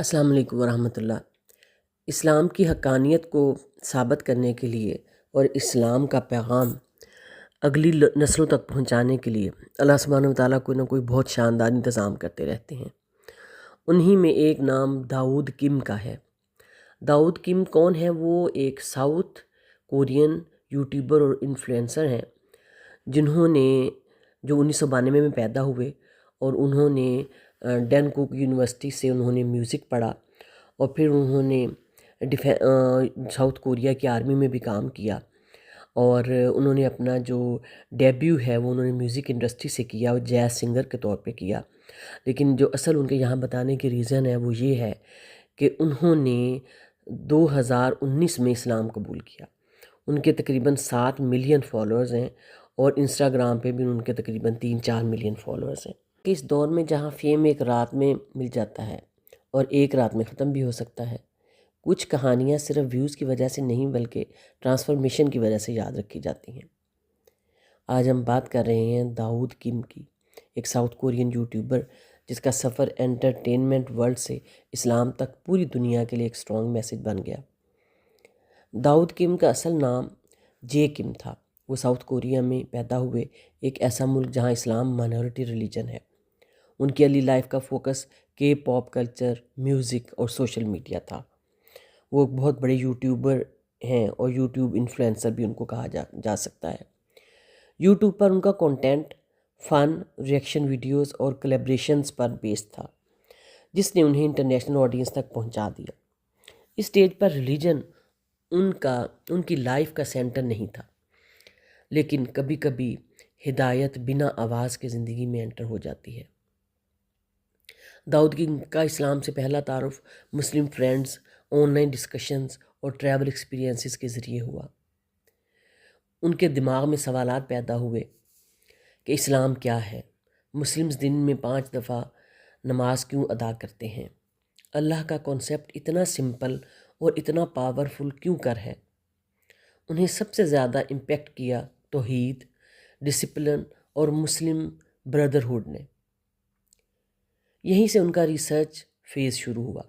السلام علیکم ورحمۃ اللہ۔ اسلام کی حقانیت کو ثابت کرنے کے لیے اور اسلام کا پیغام اگلی نسلوں تک پہنچانے کے لیے اللہ سبحانہ و تعالیٰ کوئی نہ کوئی بہت شاندار انتظام کرتے رہتے ہیں۔ انہی میں ایک نام داؤد کم کا ہے۔ داؤد کم کون ہے؟ وہ ایک ساؤتھ کورین یوٹیوبر اور انفلوئنسر ہیں جو 1992 میں پیدا ہوئے، اور انہوں نے ڈین کوک یونیورسٹی سے انہوں نے میوزک پڑھا، اور پھر انہوں نے ساؤتھ کوریا کی آرمی میں بھی کام کیا، اور انہوں نے اپنا جو ڈیبیو ہے وہ انہوں نے میوزک انڈسٹری سے کیا، اور جیز سنگر کے طور پہ کیا۔ لیکن جو اصل ان کے یہاں بتانے کی ریزن ہے وہ یہ ہے کہ انہوں نے 2019 میں اسلام قبول کیا۔ ان کے تقریباً 7 ملین فالوورز ہیں، اور انسٹاگرام پہ بھی ان کے تقریباً 3-4 ملین فالوورز ہیں۔ اس دور میں جہاں فیم ایک رات میں مل جاتا ہے اور ایک رات میں ختم بھی ہو سکتا ہے، کچھ کہانیاں صرف ویوز کی وجہ سے نہیں بلکہ ٹرانسفارمیشن کی وجہ سے یاد رکھی جاتی ہیں۔ آج ہم بات کر رہے ہیں داؤد کم کی، ایک ساؤتھ کورین یوٹیوبر جس کا سفر انٹرٹینمنٹ ورلڈ سے اسلام تک پوری دنیا کے لیے ایک سٹرونگ میسیج بن گیا۔ داؤد کم کا اصل نام جے کم تھا۔ وہ ساؤتھ کوریا میں پیدا ہوئے، ایک ایسا ملک جہاں اسلام مائنورٹی ریلیجن ہے۔ ان کی ارلی لائف کا فوکس کے پاپ کلچر، میوزک اور سوشل میڈیا تھا۔ وہ بہت بڑے یوٹیوبر ہیں، اور یوٹیوب انفلوئنسر بھی ان کو کہا جا سکتا ہے۔ یوٹیوب پر ان کا کنٹینٹ فن، ریئیکشن ویڈیوز اور کلیبریشنز پر بیسڈ تھا، جس نے انہیں انٹرنیشنل آڈینس تک پہنچا دیا۔ اس سٹیج پر ریلیجن ان کی لائف کا سینٹر نہیں تھا، لیکن کبھی کبھی ہدایت بنا آواز کے زندگی میں انٹر ہو جاتی ہے۔ داؤد کم کا اسلام سے پہلا تعارف مسلم فرینڈز، آن لائن ڈسکشنز اور ٹریول ایکسپیرینسز کے ذریعے ہوا۔ ان کے دماغ میں سوالات پیدا ہوئے کہ اسلام کیا ہے؟ مسلمز دن میں 5 دفعہ نماز کیوں ادا کرتے ہیں؟ اللہ کا کانسیپٹ اتنا سمپل اور اتنا پاورفل کیوں کر ہے؟ انہیں سب سے زیادہ امپیکٹ کیا توحید، ڈسپلن اور مسلم بردرہڈ نے۔ یہیں سے ان کا ریسرچ فیز شروع ہوا۔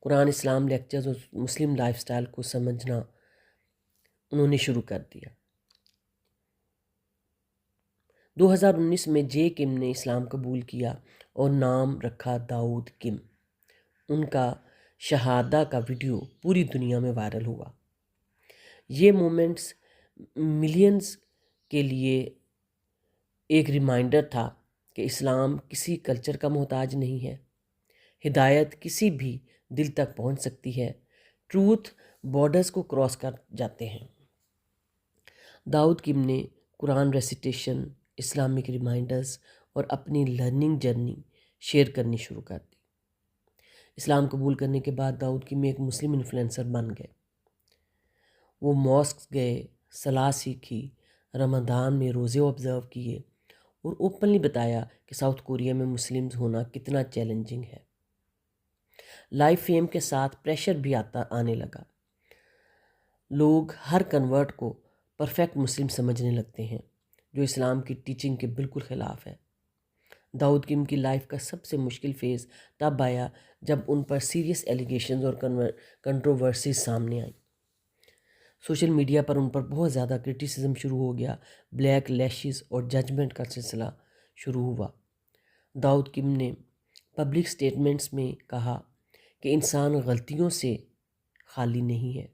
قرآن، اسلام لیکچرز اور مسلم لائف سٹائل کو سمجھنا انہوں نے شروع کر دیا۔ 2019 میں جے کم نے اسلام قبول کیا اور نام رکھا داؤد کم۔ ان کا شہادہ کا ویڈیو پوری دنیا میں وائرل ہوا۔ یہ مومنٹس ملینز کے لیے ایک ریمائنڈر تھا کہ اسلام کسی کلچر کا محتاج نہیں ہے، ہدایت کسی بھی دل تک پہنچ سکتی ہے، ٹروتھ بارڈرز کو کراس کر جاتے ہیں۔ داؤد کم نے قرآن ریسیٹیشن، اسلامک ریمائنڈرز اور اپنی لرننگ جرنی شیئر کرنی شروع کر دی۔ اسلام قبول کرنے کے بعد داؤد کم ایک مسلم انفلوئنسر بن گئے۔ وہ ماسک گئے، صلاح سیکھی، رمضان میں روزے آبزرو کیے، اور اوپنلی بتایا کہ ساؤتھ کوریا میں مسلمز ہونا کتنا چیلنجنگ ہے۔ لائف فیم کے ساتھ پریشر بھی آنے لگا۔ لوگ ہر کنورٹ کو پرفیکٹ مسلم سمجھنے لگتے ہیں، جو اسلام کی ٹیچنگ کے بالکل خلاف ہے۔ داؤد کم کی لائف کا سب سے مشکل فیز تب آیا جب ان پر سیریس ایلیگیشنز اور کنٹروورسیز سامنے آئیں۔ سوشل میڈیا پر ان پر بہت زیادہ کرٹیسزم شروع ہو گیا، بلیک لیشز اور ججمنٹ کا سلسلہ شروع ہوا۔ داؤد کم نے پبلک سٹیٹمنٹس میں کہا کہ انسان غلطیوں سے خالی نہیں ہے،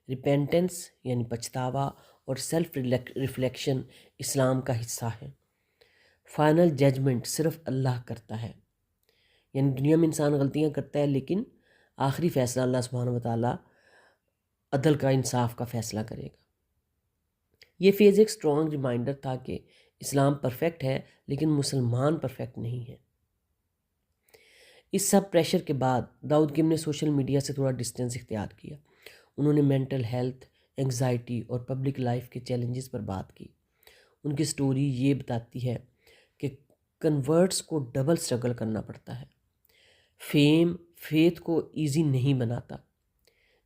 ریپینٹنس یعنی پچھتاوا اور سیلف ریفلیکشن اسلام کا حصہ ہے، فائنل ججمنٹ صرف اللہ کرتا ہے۔ یعنی دنیا میں انسان غلطیاں کرتا ہے، لیکن آخری فیصلہ اللہ سبحانہ و تعالیٰ عدل کا، انصاف کا فیصلہ کرے گا۔ یہ فیز ایک سٹرونگ ریمائنڈر تھا کہ اسلام پرفیکٹ ہے، لیکن مسلمان پرفیکٹ نہیں ہے۔ اس سب پریشر کے بعد داؤد کم نے سوشل میڈیا سے تھوڑا ڈسٹینس اختیار کیا۔ انہوں نے مینٹل ہیلتھ، انگزائٹی اور پبلک لائف کے چیلنجز پر بات کی۔ ان کی سٹوری یہ بتاتی ہے کہ کنورٹس کو ڈبل سٹرگل کرنا پڑتا ہے۔ فیم فیتھ کو ایزی نہیں بناتا۔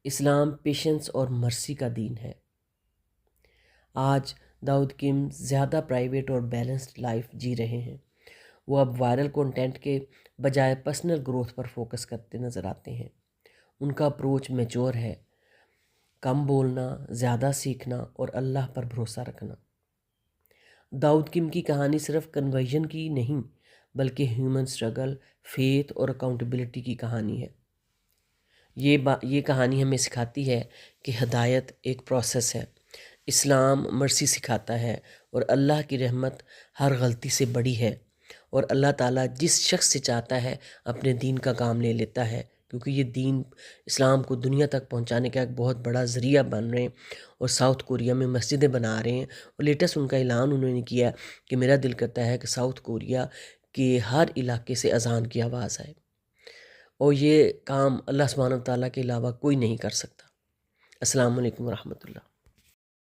اسلام پیشنس اور مرسی کا دین ہے۔ آج داؤد کم زیادہ پرائیویٹ اور بیلنسڈ لائف جی رہے ہیں۔ وہ اب وائرل کنٹینٹ کے بجائے پرسنل گروتھ پر فوکس کرتے نظر آتے ہیں۔ ان کا اپروچ میچور ہے، کم بولنا، زیادہ سیکھنا اور اللہ پر بھروسہ رکھنا۔ داؤد کم کی کہانی صرف کنورژن کی نہیں بلکہ ہیومن سٹرگل، فیتھ اور اکاؤنٹیبلٹی کی کہانی ہے۔ یہ کہانی ہمیں سکھاتی ہے کہ ہدایت ایک پروسیس ہے۔ اسلام مرسی سکھاتا ہے اور اللہ کی رحمت ہر غلطی سے بڑی ہے، اور اللہ تعالیٰ جس شخص سے چاہتا ہے اپنے دین کا کام لے لیتا ہے، کیونکہ یہ دین اسلام کو دنیا تک پہنچانے کا ایک بہت بڑا ذریعہ بن رہے ہیں، اور ساؤتھ کوریا میں مسجدیں بنا رہے ہیں، اور لیٹسٹ ان کا اعلان انہوں نے کیا کہ میرا دل کرتا ہے کہ ساؤتھ کوریا کے ہر علاقے سے اذان کی آواز آئے، اور یہ کام اللہ سبحانہ و تعالیٰ کے علاوہ کوئی نہیں کر سکتا۔ السلام علیکم ورحمۃ اللہ۔